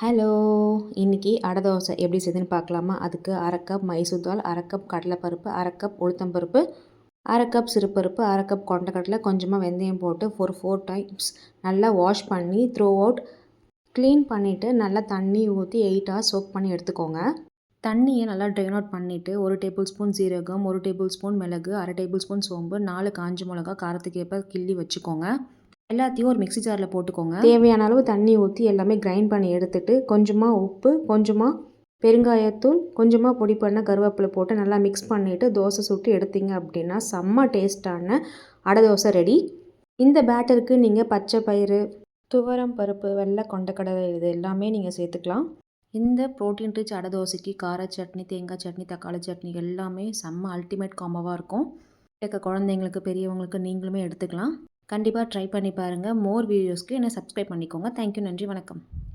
Hello! இன்னைக்கு அடை தோசை எப்படி செய்யுதுன்னு பார்க்கலாமா? அதுக்கு 1/2 கப் மைசூர் தால், 1/2 கப் கடலைப்பருப்பு, 1/2 கப் உளுத்தம் பருப்பு, 1/2 கப் சிறுபருப்பு, 1/2 கப் கொண்டைக்கடலை, கொஞ்சமாக வெந்தயம் போட்டு ஒரு 4 டைம்ஸ் நல்லா வாஷ் பண்ணி த்ரோ அவுட் க்ளீன் பண்ணிவிட்டு நல்லா தண்ணி ஊற்றி 8 ஹவர்ஸ் சோக் பண்ணி எடுத்துக்கோங்க. தண்ணியை நல்லா ட்ரெயின் அவுட் பண்ணிவிட்டு 1 டேபிள் ஸ்பூன் சீரகம், 1 டேபிள் ஸ்பூன் மிளகு, 1/2 டேபிள் ஸ்பூன் சோம்பு, 4 காஞ்ச மிளகா காரத்துக்கு ஏற்ப கிள்ளி வச்சுக்கோங்க. எல்லாத்தையும் ஒரு மிக்ஸி ஜாரில் போட்டுக்கோங்க. தேவையான அளவு தண்ணி ஊற்றி எல்லாமே கிரைண்ட் பண்ணி எடுத்துட்டு கொஞ்சமாக உப்பு, கொஞ்சமாக பெருங்காயத்தூள், கொஞ்சமாக பொடி பண்ண கருவேப்பிலை போட்டு நல்லா மிக்ஸ் பண்ணிவிட்டு தோசை சுட்டு எடுத்தீங்க அப்படின்னா செம்ம டேஸ்ட்டான அடை தோசை ரெடி. இந்த பேட்டருக்கு நீங்கள் பச்சை பயிறு, துவரம் பருப்பு, வெள்ளை கொண்டக்கடலை இது எல்லாமே நீங்கள் சேர்த்துக்கலாம். இந்த ப்ரோட்டீன் ரிச் அடை தோசைக்கு கார சட்னி, தேங்காய் சட்னி, தக்காளி சட்னி எல்லாமே செம்ம அல்டிமேட் காம்போவாக இருக்கும். குழந்தைங்களுக்கு, பெரியவங்களுக்கு நீங்களுமே எடுத்துக்கலாம். கண்டிப்பாக ட்ரை பண்ணி பாருங்கள். மோர் வீடியோஸ்க்கு என்னை சப்ஸ்கிரைப் பண்ணிக்கோங்க. தேங்க்யூ. நன்றி. வணக்கம்.